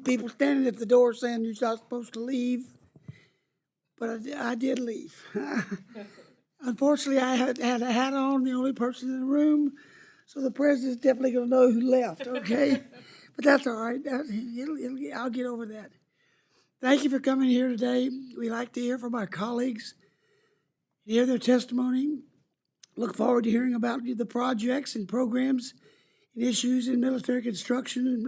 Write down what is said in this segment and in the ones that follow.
people standing at the door saying you're not supposed to leave, but I did leave. Unfortunately, I had a hat on, the only person in the room, so the president's definitely going to know who left, okay? But that's all right. I'll get over that. Thank you for coming here today. We like to hear from our colleagues, hear their testimony. Look forward to hearing about the projects and programs and issues in military construction and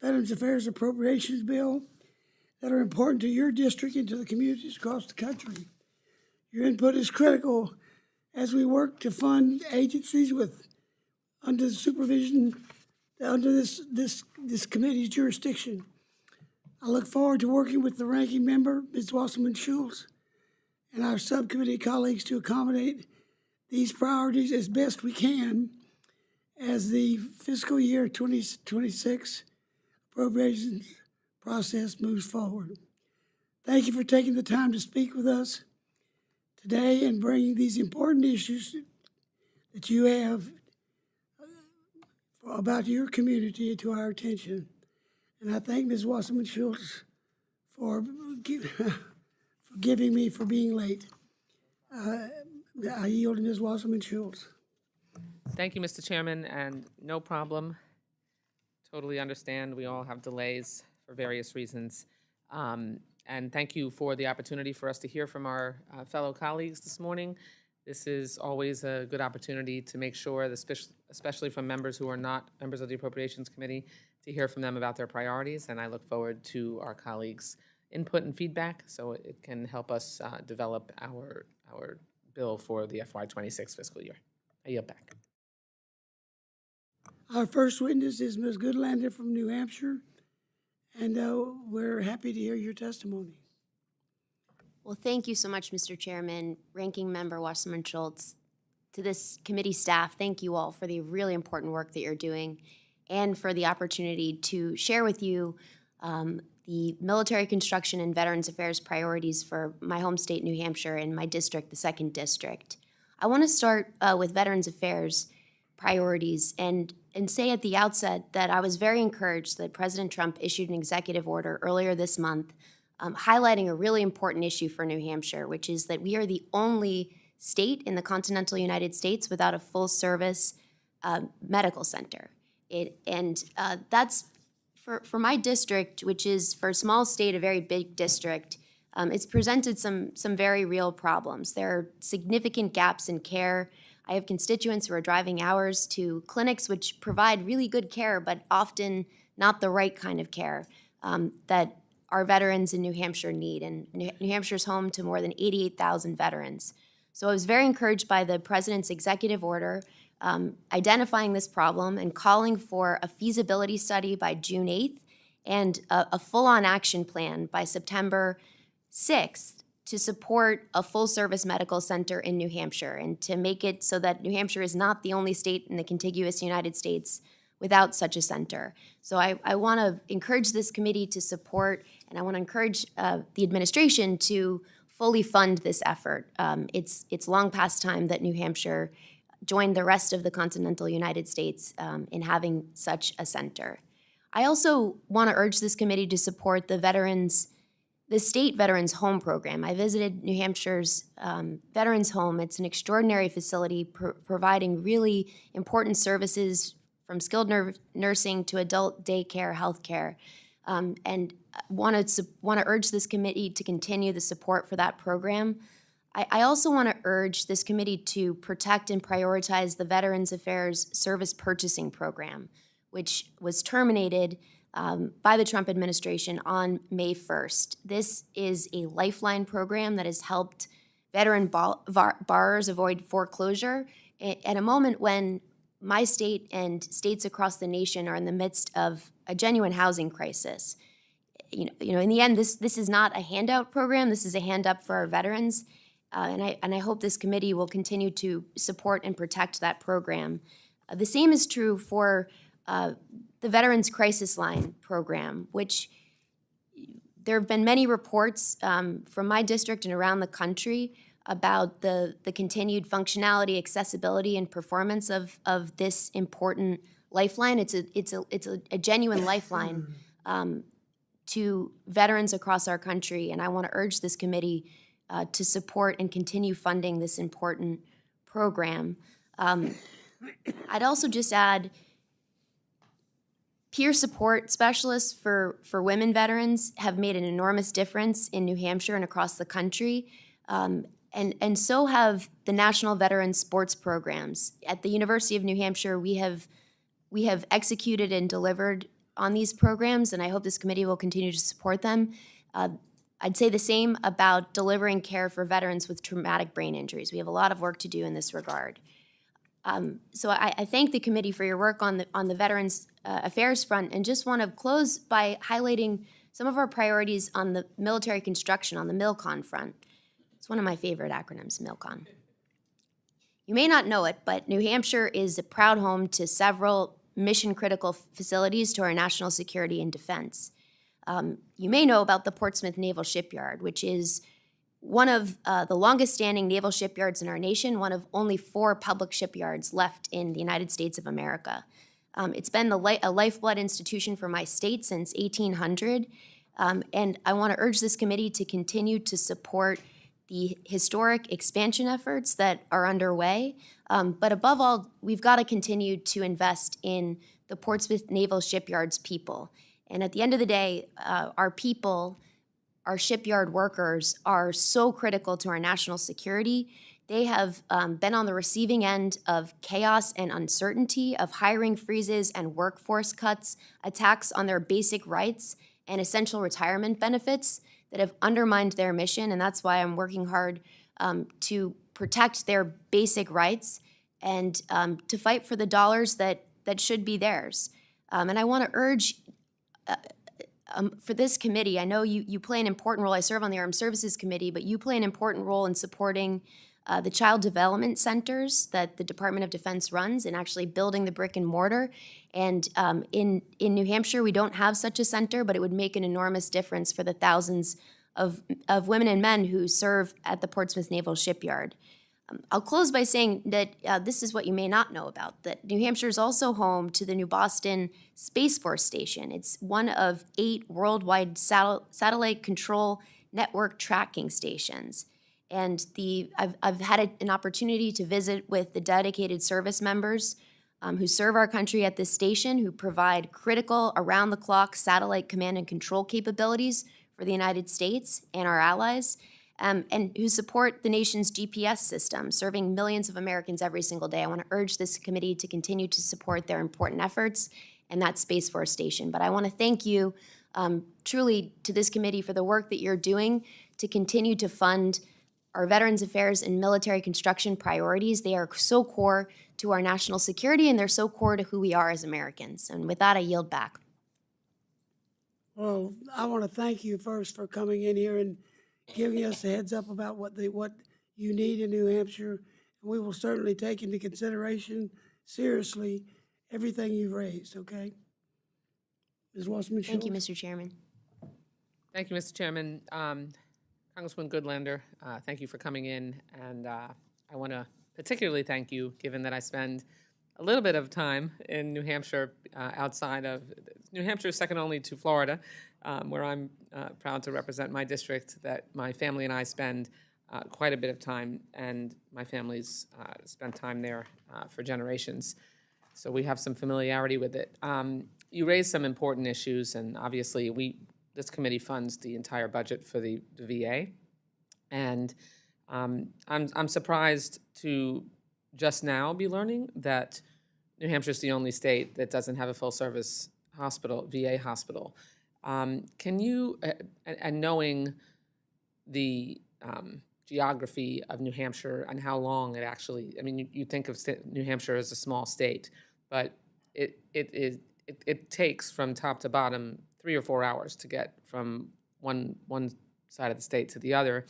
Veterans Affairs Appropriations Bill that are important to your district and to the communities across the country. Your input is critical as we work to fund agencies under the supervision under this committee's jurisdiction. I look forward to working with the ranking member, Ms. Wasserman Schultz, and our subcommittee colleagues to accommodate these priorities as best we can as the fiscal year 2026 appropriations process moves forward. Thank you for taking the time to speak with us today and bringing these important issues that you have about your community to our attention. And I thank Ms. Wasserman Schultz for forgiving me for being late. I yield to Ms. Wasserman Schultz. Thank you, Mr. Chairman, and no problem. Totally understand. We all have delays for various reasons. And thank you for the opportunity for us to hear from our fellow colleagues this morning. This is always a good opportunity to make sure, especially from members who are not members of the Appropriations Committee, to hear from them about their priorities. And I look forward to our colleagues' input and feedback so it can help us develop our bill for the FY26 fiscal year. I yield back. Our first witness is Ms. Goodlander from New Hampshire, and we're happy to hear your testimony. Well, thank you so much, Mr. Chairman, Ranking Member Wasserman Schultz. To this committee staff, thank you all for the really important work that you're doing and for the opportunity to share with you the military construction and Veterans Affairs priorities for my home state, New Hampshire, and my district, the 2nd District. I want to start with Veterans Affairs priorities and say at the outset that I was very encouraged that President Trump issued an executive order earlier this month highlighting a really important issue for New Hampshire, which is that we are the only state in the continental United States without a full-service medical center. That's for my district, which is for a small state, a very big district. It's presented some very real problems. There are significant gaps in care. I have constituents who are driving hours to clinics which provide really good care, but often not the right kind of care that our veterans in New Hampshire need. And New Hampshire's home to more than 88,000 veterans. So I was very encouraged by the president's executive order identifying this problem and calling for a feasibility study by June 8th and a full-on action plan by September 6th to support a full-service medical center in New Hampshire and to make it so that New Hampshire is not the only state in the contiguous United States without such a center. So I want to encourage this committee to support, and I want to encourage the administration to fully fund this effort. It's long past time that New Hampshire joined the rest of the continental United States in having such a center. I also want to urge this committee to support the state Veterans Home Program. I visited New Hampshire's Veterans Home. It's an extraordinary facility providing really important services from skilled nursing to adult daycare, healthcare, and want to urge this committee to continue the support for that program. I also want to urge this committee to protect and prioritize the Veterans Affairs Service Purchasing Program, which was terminated by the Trump administration on May 1st. This is a lifeline program that has helped veteran borrowers avoid foreclosure at a moment when my state and states across the nation are in the midst of a genuine housing crisis. You know, in the end, this is not a handout program. This is a hand up for our veterans, and I hope this committee will continue to support and protect that program. The same is true for the Veterans Crisis Line program, which there have been many reports from my district and around the country about the continued functionality, accessibility, and performance of this important lifeline. It's a genuine lifeline to veterans across our country, and I want to urge this committee to support and continue funding this important program. I'd also just add peer support specialists for women veterans have made an enormous difference in New Hampshire and across the country, and so have the National Veteran Sports Programs. At the University of New Hampshire, we have executed and delivered on these programs, and I hope this committee will continue to support them. I'd say the same about delivering care for veterans with traumatic brain injuries. We have a lot of work to do in this regard. So I thank the committee for your work on the Veterans Affairs front, and just want to close by highlighting some of our priorities on the military construction, on the MILCON front. It's one of my favorite acronyms, MILCON. You may not know it, but New Hampshire is a proud home to several mission-critical facilities to our national security and defense. You may know about the Portsmouth Naval Shipyard, which is one of the longest-standing naval shipyards in our nation, one of only 4 public shipyards left in the United States of America. It's been a lifeblood institution for my state since 1800, and I want to urge this committee to continue to support the historic expansion efforts that are underway. But above all, we've got to continue to invest in the Portsmouth Naval Shipyard's people. And at the end of the day, our people, our shipyard workers, are so critical to our national security. They have been on the receiving end of chaos and uncertainty, of hiring freezes and workforce cuts, attacks on their basic rights and essential retirement benefits that have undermined their mission, and that's why I'm working hard to protect their basic rights and to fight for the dollars that should be theirs. And I want to urge for this committee, I know you play an important role. I serve on the Armed Services Committee, but you play an important role in supporting the child development centers that the Department of Defense runs, and actually building the brick and mortar. And in New Hampshire, we don't have such a center, but it would make an enormous difference for the thousands of women and men who serve at the Portsmouth Naval Shipyard. I'll close by saying that this is what you may not know about, that New Hampshire is also home to the New Boston Space Force Station. It's one of 8 worldwide satellite control network tracking stations. And I've had an opportunity to visit with the dedicated service members who serve our country at this station, who provide critical around-the-clock satellite command and control capabilities for the United States and our allies, and who support the nation's GPS system, serving millions of Americans every single day. I want to urge this committee to continue to support their important efforts and that Space Force Station. But I want to thank you truly to this committee for the work that you're doing to continue to fund our Veterans Affairs and military construction priorities. They are so core to our national security, and they're so core to who we are as Americans. And with that, I yield back. Well, I want to thank you first for coming in here and giving us a heads up about what you need in New Hampshire. And we will certainly take into consideration seriously everything you've raised, okay? Ms. Wasserman-Schultz? Thank you, Mr. Chairman. Thank you, Mr. Chairman. Congressman Goodlander, thank you for coming in, and I want to particularly thank you, given that I spend a little bit of time in New Hampshire, outside of New Hampshire, is second only to Florida, where I'm proud to represent my district. That my family and I spend quite a bit of time, and my family's spent time there for generations, so we have some familiarity with it. You raised some important issues, and obviously this committee funds the entire budget for the VA, and I'm surprised to just now be learning that New Hampshire is the only state that doesn't have a full-service hospital, VA hospital. Can you, and knowing the geography of New Hampshire and how long it actually, I mean, you think of New Hampshire as a small state, but it takes from top to bottom 3 or 4 hours to get from one side of the state to the other.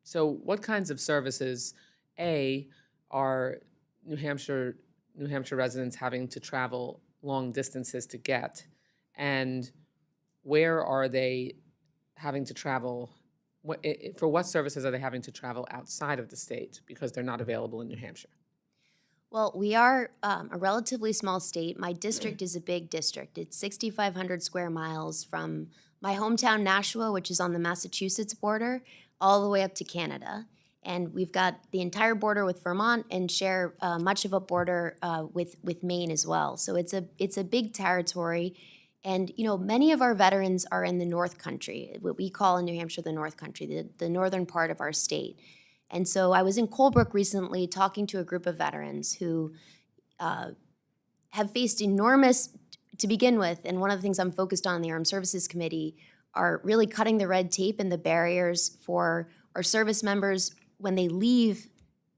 So what kinds of services, are New Hampshire residents having to travel long distances to get, and where are they having to travel? For what services are they having to travel outside of the state because they're not available in New Hampshire? Well, we are a relatively small state. My district is a big district. It's 6,500 square miles from my hometown, Nashua, which is on the Massachusetts border, all the way up to Canada. And we've got the entire border with Vermont and share much of a border with Maine as well. So it's a big territory. And, you know, many of our veterans are in the North Country, what we call in New Hampshire the North Country, the northern part of our state. And so I was in Colebrook recently talking to a group of veterans who have faced enormous, to begin with, and one of the things I'm focused on in the Armed Services Committee are really cutting the red tape and the barriers for our service members when they leave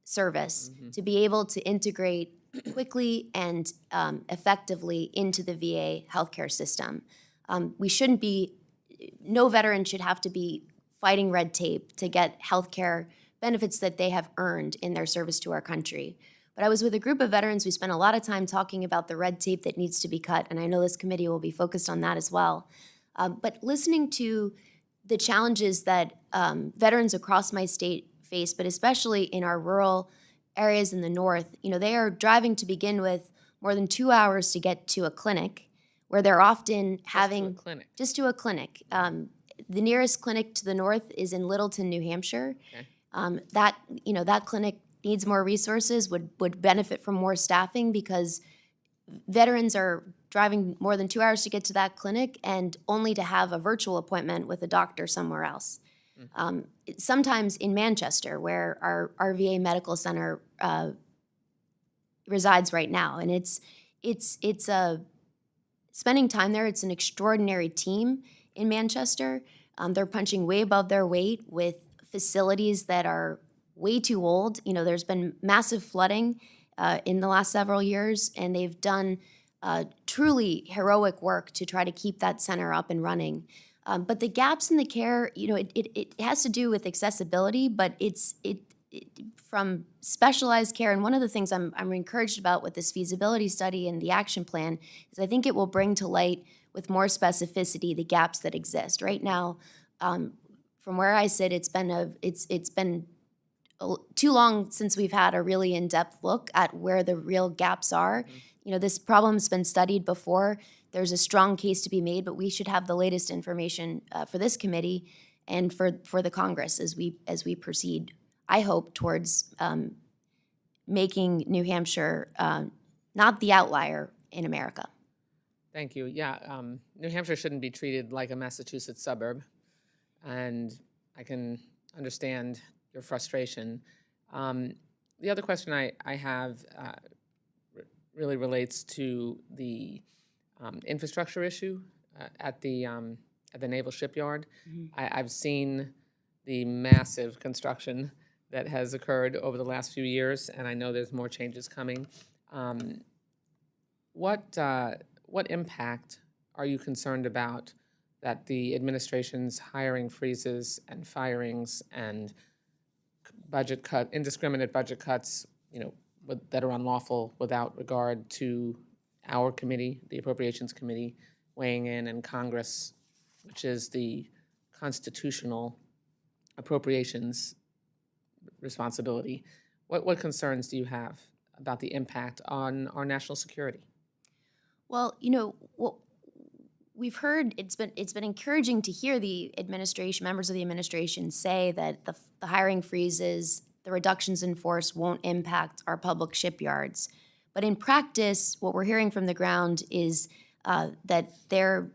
service to be able to integrate quickly and effectively into the VA healthcare system. We shouldn't be, no veteran should have to be fighting red tape to get healthcare benefits that they have earned in their service to our country. But I was with a group of veterans. We spent a lot of time talking about the red tape that needs to be cut, and I know this committee will be focused on that as well. But listening to the challenges that veterans across my state face, but especially in our rural areas in the north, you know, they are driving to begin with more than 2 hours to get to a clinic, where they're often having just to a clinic. The nearest clinic to the north is in Littleton, New Hampshire. Okay. That clinic needs more resources, would benefit from more staffing, because veterans are driving more than 2 hours to get to that clinic and only to have a virtual appointment with a doctor somewhere else. Sometimes in Manchester, where our VA Medical Center resides right now, and it's spending time there. It's an extraordinary team in Manchester. They're punching way above their weight with facilities that are way too old. You know, there's been massive flooding in the last several years, and they've done truly heroic work to try to keep that center up and running. But the gaps in the care, you know, it has to do with accessibility, but it's from specialized care. And one of the things I'm encouraged about with this feasibility study and the action plan is I think it will bring to light with more specificity the gaps that exist. Right now, from where I sit, it's been too long since we've had a really in-depth look at where the real gaps are. You know, this problem's been studied before. There's a strong case to be made, but we should have the latest information for this committee and for the Congress as we proceed, I hope, towards making New Hampshire not the outlier in America. Thank you. Yeah, New Hampshire shouldn't be treated like a Massachusetts suburb, and I can understand your frustration. The other question I have really relates to the infrastructure issue at the naval shipyard. I've seen the massive construction that has occurred over the last few years, and I know there's more changes coming. What impact are you concerned about that the administration's hiring freezes and firings and indiscriminate budget cuts, you know, that are unlawful without regard to our committee, the Appropriations Committee, weighing in, and Congress, which is the constitutional appropriations responsibility? What concerns do you have about the impact on our national security? Well, you know, what we've heard, it's been encouraging to hear the administration, members of the administration, say that the hiring freezes, the reductions in force won't impact our public shipyards. But in practice, what we're hearing from the ground is that there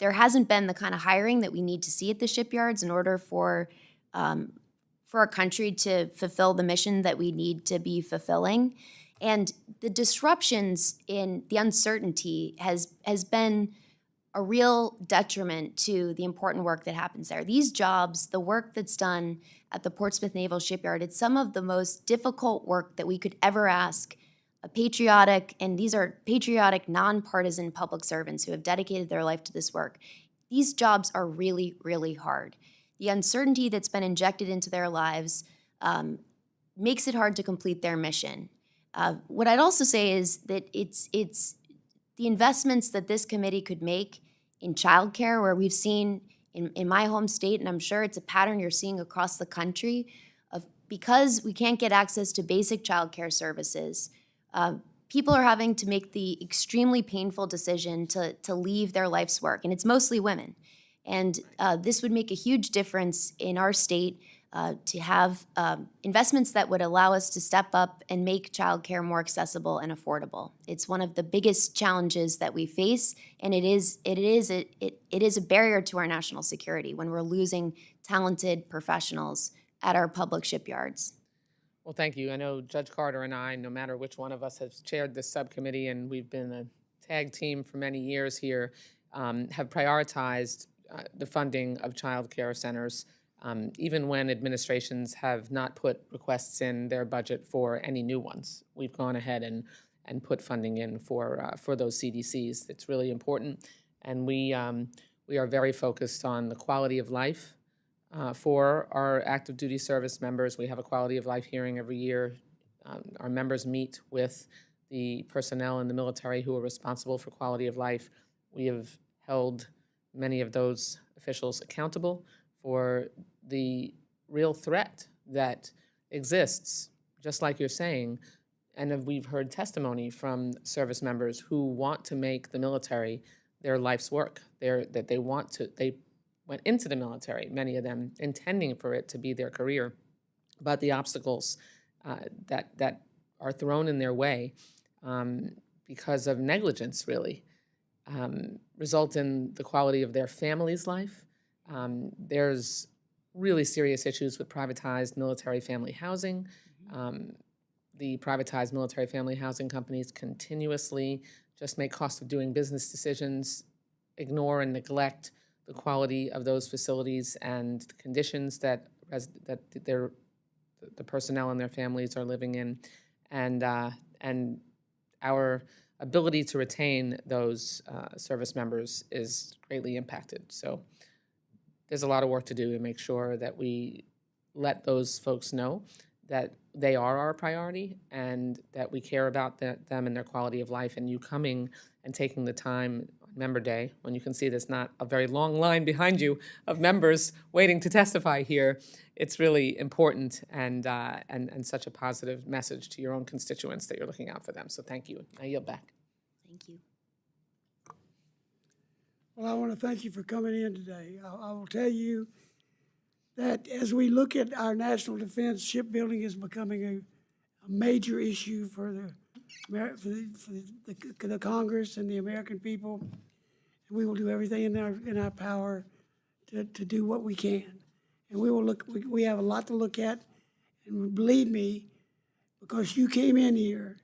hasn't been the kind of hiring that we need to see at the shipyards in order for our country to fulfill the mission that we need to be fulfilling. And the disruptions in the uncertainty has been a real detriment to the important work that happens there. These jobs, the work that's done at the Portsmouth Naval Shipyard, it's some of the most difficult work that we could ever ask a patriotic, and these are patriotic, nonpartisan public servants who have dedicated their life to this work. These jobs are really, really hard. The uncertainty that's been injected into their lives makes it hard to complete their mission. What I'd also say is that it's the investments that this committee could make in childcare, where we've seen in my home state, and I'm sure it's a pattern you're seeing across the country, of because we can't get access to basic childcare services, people are having to make the extremely painful decision to leave their life's work, and it's mostly women. And this would make a huge difference in our state to have investments that would allow us to step up and make childcare more accessible and affordable. It's one of the biggest challenges that we face, and it is a barrier to our national security when we're losing talented professionals at our public shipyards. Well, thank you. I know Judge Carter and I, no matter which one of us has chaired this subcommittee, and we've been a tag team for many years here, have prioritized the funding of child care centers, even when administrations have not put requests in their budget for any new ones. We've gone ahead and put funding in for those CDCs. It's really important, and we are very focused on the quality of life for our active duty service members. We have a quality of life hearing every year. Our members meet with the personnel in the military who are responsible for quality of life. We have held many of those officials accountable for the real threat that exists, just like you're saying. And we've heard testimony from service members who want to make the military their life's work. They went into the military, many of them intending for it to be their career, but the obstacles that are thrown in their way because of negligence, really, result in the quality of their family's life. There's really serious issues with privatized military family housing. The privatized military family housing companies continuously just make cost of doing business decisions, ignore and neglect the quality of those facilities and the conditions that the personnel and their families are living in, and our ability to retain those service members is greatly impacted. So there's a lot of work to do to make sure that we let those folks know that they are our priority and that we care about them and their quality of life. And you coming and taking the time on Member Day, when you can see there's not a very long line behind you of members waiting to testify here, it's really important and such a positive message to your own constituents that you're looking out for them. So thank you. I yield back. Thank you. Well, I want to thank you for coming in today. I will tell you that as we look at our national defense, shipbuilding is becoming a major issue for the Congress and the American people. And we will do everything in our power to do what we can. And we will look. We have a lot to look at, and believe me, because you came in here,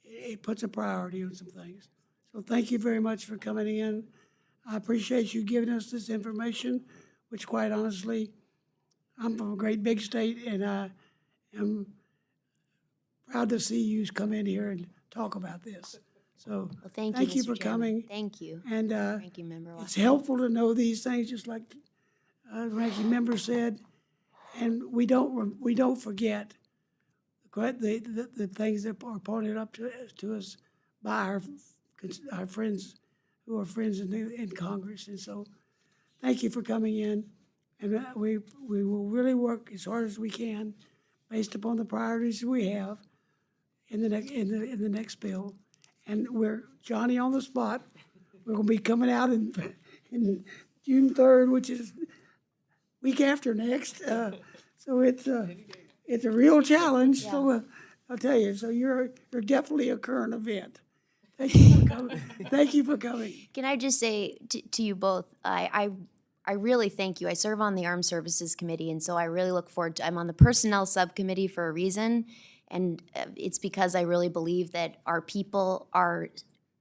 it puts a priority on some things. So thank you very much for coming in. I appreciate you giving us this information, which quite honestly, I'm from a great big state, and I am proud to see you come in here and talk about this. So Well, thank you Mr. for Chairman. coming. Thank you. And Ranking Member it's Watson. helpful to know these things, just like the ranking member said, and we don't forget the things that are pointed up to us by our friends who are friends in Congress. And so, thank you for coming in, and we will really work as hard as we can, based upon the priorities we have in the next bill. And we're Johnny on the spot. We're going to be coming out in June 3rd, which is week after next. So it's a real challenge. Yeah. So I'll tell you. So you're definitely a current event. Thank you for coming. Thank you for coming. Can I just say to you both, I really thank you. I serve on the Armed Services Committee, and so I really look forward to, I'm on the Personnel Subcommittee for a reason, and it's because I really believe that our people are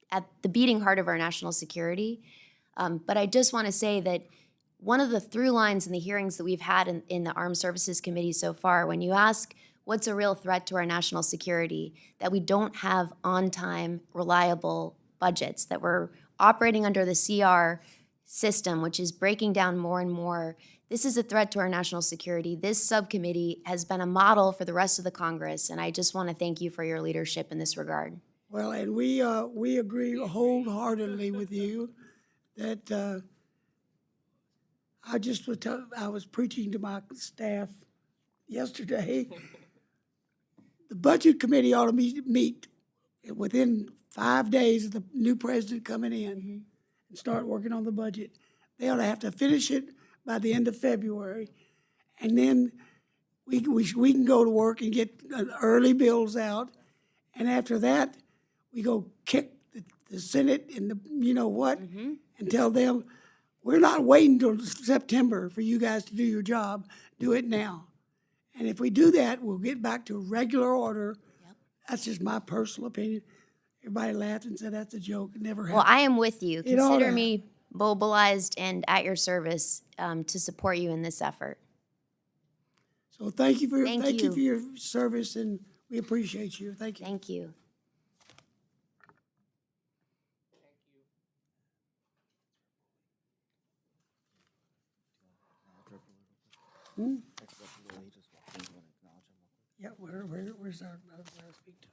at the beating heart of our national security. But I just want to say that one of the through lines in the hearings that we've had in the Armed Services Committee so far, when you ask what's a real threat to our national security, that we don't have on-time, reliable budgets, that we're operating under the CR system, which is breaking down more and more. This is a threat to our national security. This subcommittee has been a model for the rest of the Congress, and I just want to thank you for your leadership in this regard. Well, and we agree wholeheartedly with you that I was preaching to my staff yesterday. The Budget Committee ought to meet within 5 days of the new president coming in and start working on the budget. They ought to have to finish it by the end of February. And then we can go to work and get early bills out. And after that, we go kick the Senate and the, you know what, and tell them, we're not waiting till September for you guys to do your job. Do it now. And if we do that, we'll get back to regular order. That's just my personal opinion. Everybody laughed and said that's a joke. It never happened. Well, I am with you. It oughta Consider me mobilized and at your service to support you in this effort. So thank you for Thank you. for your service, and we appreciate you. Thank you. Thank you. Yeah, where's our speak to?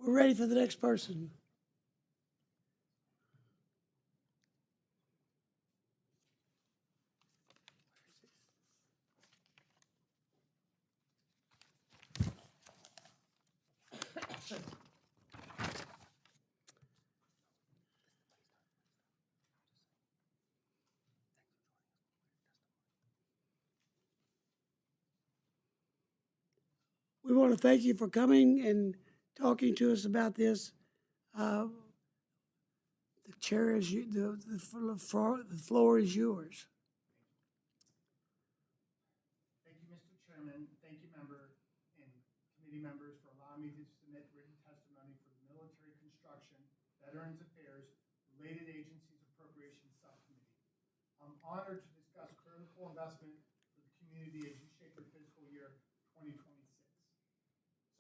We're ready for the next person. We want to thank you for coming and talking to us about this. The chair is the floor is yours. Thank you, Mr. Chairman. Thank you, member and committee members, for allowing me to submit written testimony for the Military Construction, Veterans Affairs, Related Agencies Appropriations Subcommittee. I'm honored to discuss critical investment for the community as you shape your fiscal year 2026.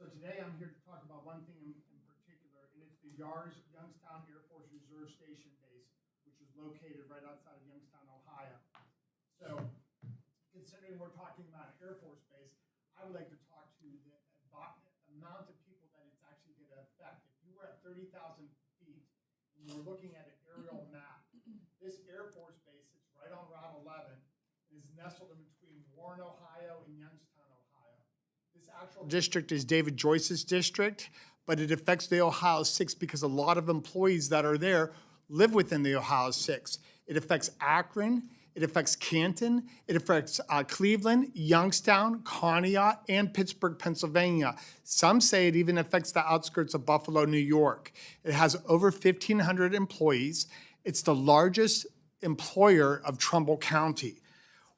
So today I'm here to talk about one thing in particular, and it's the YARS Youngstown Air Force Reserve Station Base, which is located right outside of Youngstown, Ohio. So considering we're talking about an Air Force base, I would like to talk to the amount of people that it's actually going to affect. If you were at 30,000 feet and you were looking at an aerial map, this Air Force base is right on Route 11 and is nestled in between Warren, Ohio and Youngstown, Ohio. This actual district is David Joyce's district, but it affects the Ohio 6 because a lot of employees that are there live within the Ohio 6. It affects Akron, it affects Canton, it affects Cleveland, Youngstown, Conneaut, and Pittsburgh, Pennsylvania. Some say it even affects the outskirts of Buffalo, New York. It has over 1,500 employees. It's the largest employer of Trumbull County.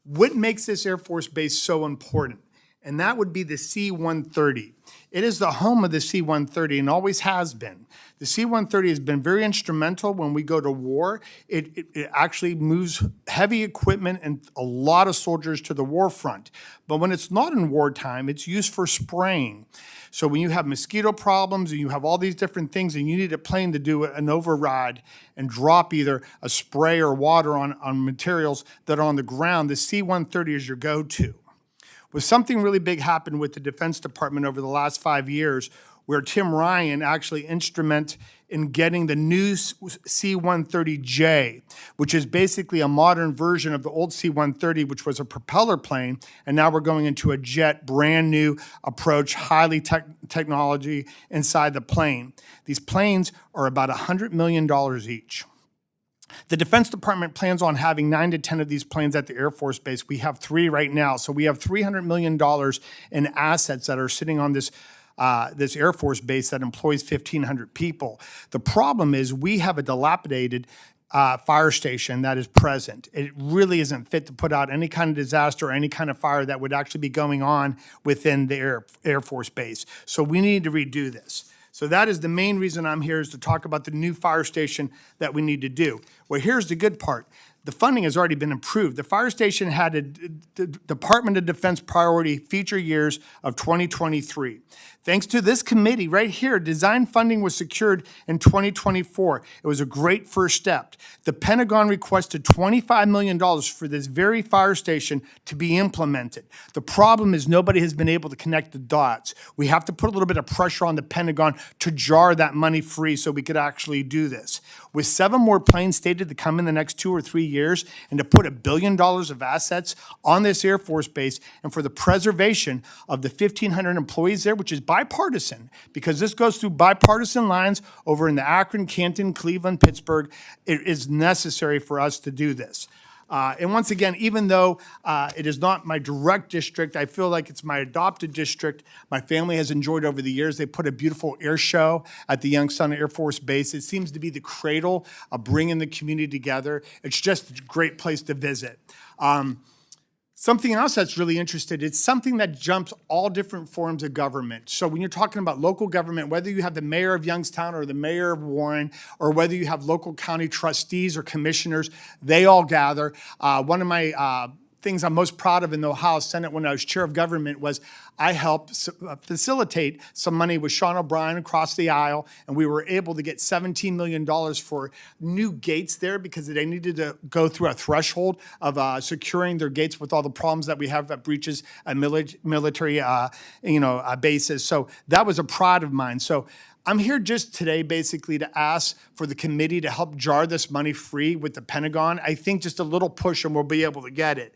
What makes this Air Force base so important? And that would be the C-130. It is the home of the C-130 and always has been. The C-130 has been very instrumental when we go to war. It actually moves heavy equipment and a lot of soldiers to the war front. But when it's not in wartime, it's used for spraying. So when you have mosquito problems and you have all these different things and you need a plane to do an override and drop either a spray or water on materials that are on the ground, the C-130 is your go-to. Well, something really big happened with the Defense Department over the last 5 years, where Tim Ryan actually instrumental in getting the new C-130J, which is basically a modern version of the old C-130, which was a propeller plane, and now we're going into a jet, brand new approach, highly technology inside the plane. These planes are about $100 million each. The Defense Department plans on having 9 to 10 of these planes at the Air Force Base. We have 3 right now. So we have $300 million in assets that are sitting on this Air Force Base that employs 1,500 people. The problem is we have a dilapidated fire station that is present. It really isn't fit to put out any kind of disaster or any kind of fire that would actually be going on within the Air Force Base. So we need to redo this. So that is the main reason I'm here, is to talk about the new fire station that we need to do. Well, here's the good part. the funding has already been approved. The fire station had a Department of Defense priority feature years of 2023. Thanks to this committee right here, design funding was secured in 2024. It was a great first step. The Pentagon requested $25 million for this very fire station to be implemented. The problem is nobody has been able to connect the dots. We have to put a little bit of pressure on the Pentagon to jar that money free so we could actually do this. With 7 more planes stated to come in the next 2 or 3 years, and to put $1 billion of assets on this Air Force base, and for the preservation of the 1,500 employees there, which is bipartisan, because this goes through bipartisan lines over in the Akron, Canton, Cleveland, Pittsburgh. It is necessary for us to do this. And once again, even though it is not my direct district, I feel like it's my adopted district. My family has enjoyed over the years. They put a beautiful air show at the Youngstown Air Force Base. It seems to be the cradle of bringing the community together. It's just a great place to visit. Something else that's really interesting, it's something that jumps all different forms of government. So when you're talking about local government, whether you have the mayor of Youngstown or the mayor of Warren, or whether you have local county trustees or commissioners, they all gather. One of my things I'm most proud of in the Ohio Senate when I was chair of government was I helped facilitate some money with Sean O'Brien across the aisle, and we were able to get $17 million for new gates there because they needed to go through a threshold of securing their gates with all the problems that we have that breaches military bases. So that was a pride of mine. So I'm here just today basically to ask for the committee to help jar this money free with the Pentagon. I think just a little push and we'll be able to get it.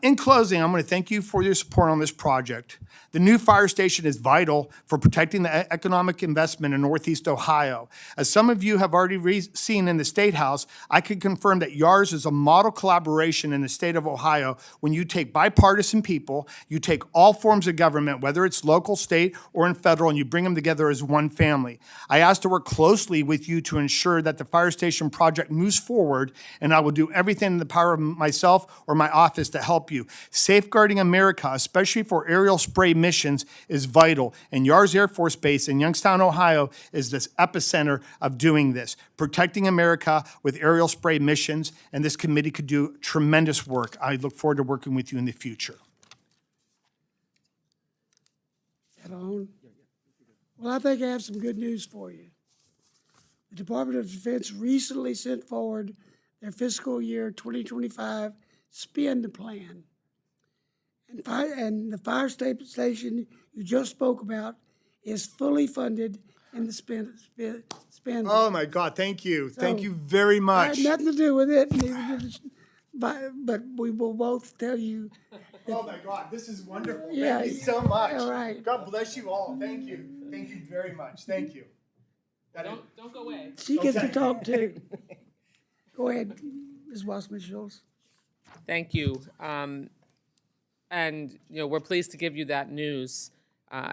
In closing, I'm going to thank you for your support on this project. The new fire station is vital for protecting the economic investment in Northeast Ohio. As some of you have already seen in the State House, I can confirm that YARS is a model collaboration in the state of Ohio when you take bipartisan people, you take all forms of government, whether it's local, state, or in federal, and you bring them together as one family. I ask to work closely with you to ensure that the fire station project moves forward, and I will do everything in the power of myself or my office to help you. Safeguarding America, especially for aerial spray missions, is vital, and YARS Air Force Base in Youngstown, Ohio is this epicenter of doing this. Protecting America with aerial spray missions, and this committee could do tremendous work. I look forward to working with you in the future. Is that on? Well, I think I have some good news for you. The Department of Defense recently sent forward their fiscal year 2025 spend plan. And the fire station you just spoke about is fully funded in the spend. Oh my God, thank you. Thank So, you very I much. had nothing to do with it, neither did but we will both tell you. Oh my God, this is wonderful. Yeah, Thank you so much. all right. God bless you all. Thank you. Thank you very much. Thank you. Don't go away. She gets to Okay. talk too. Go ahead, Ms. Wasserman-Schultz. Thank you. And, we're pleased to give you that news.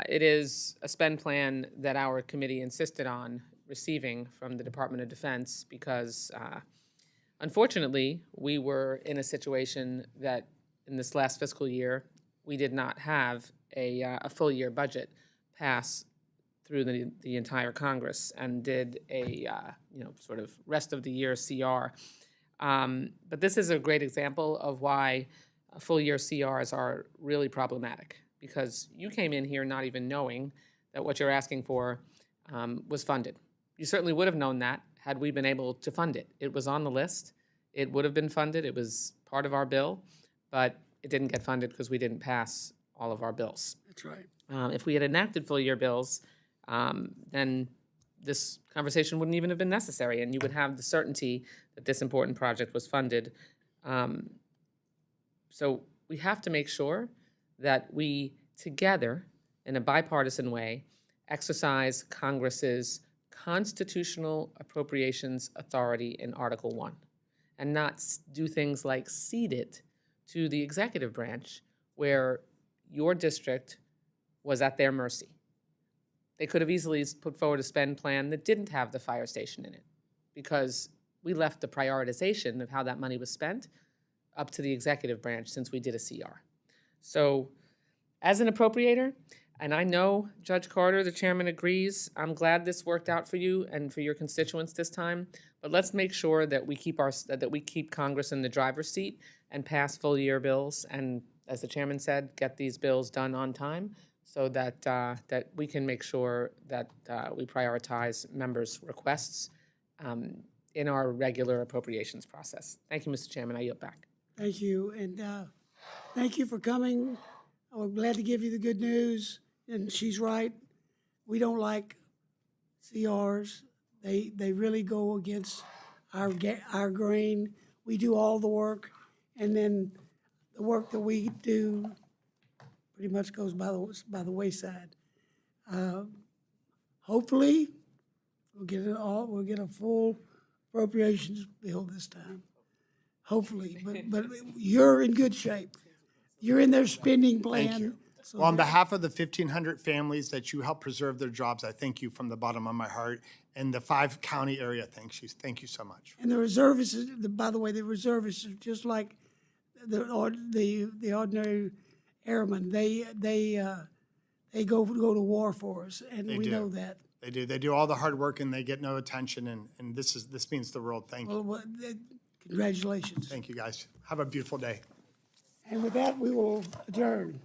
It is a spend plan that our committee insisted on receiving from the Department of Defense because, unfortunately, we were in a situation that in this last fiscal year, we did not have a full year budget pass through the entire Congress and did a, sort of rest of the year CR. But this is a great example of why full year CRs are really problematic because you came in here not even knowing that what you're asking for was funded. You certainly would have known that had we been able to fund it. It was on the list. It would have been funded. It was part of our bill, but it didn't get funded because we didn't pass all of our bills. That's right. If we had enacted full year bills, then this conversation wouldn't even have been necessary, and you would have the certainty that this important project was funded. So we have to make sure that we together, in a bipartisan way, exercise Congress's constitutional appropriations authority in Article 1, and not do things like cede it to the executive branch, where your district was at their mercy. They could have easily put forward a spend plan that didn't have the fire station in it, because we left the prioritization of how that money was spent up to the executive branch since we did a CR. So as an appropriator, And I know, Judge Carter, the chairman agrees. I'm glad this worked out for you and for your constituents this time. But let's make sure that we keep Congress in the driver's seat and pass full year bills. And as the chairman said, get these bills done on time so that, that we can make sure that we prioritize members' requests in our regular appropriations process. Thank you, Mr. Chairman. I yield back. Thank you, and thank you for coming. I'm glad to give you the good news, and she's right. We don't like CRs. They really go against our grain. We do all the work, and then the work that we do pretty much goes by the wayside. Hopefully, we'll get a full appropriations bill this time. Hopefully, but you're in good shape. You're in their spending plan. you. So Well, on behalf of the 1,500 families that you help preserve their jobs, I thank you from the bottom of my heart. And the 5-county area, thank you so much. And the reservists, by the way, the reservists are just like the ordinary airmen. They go to war for us, and we do. know that. They do. They do all the hard work and they get no attention. And this means the world. Thank you. Well, congratulations. Thank you, guys. Have a beautiful day. And with that, we will adjourn.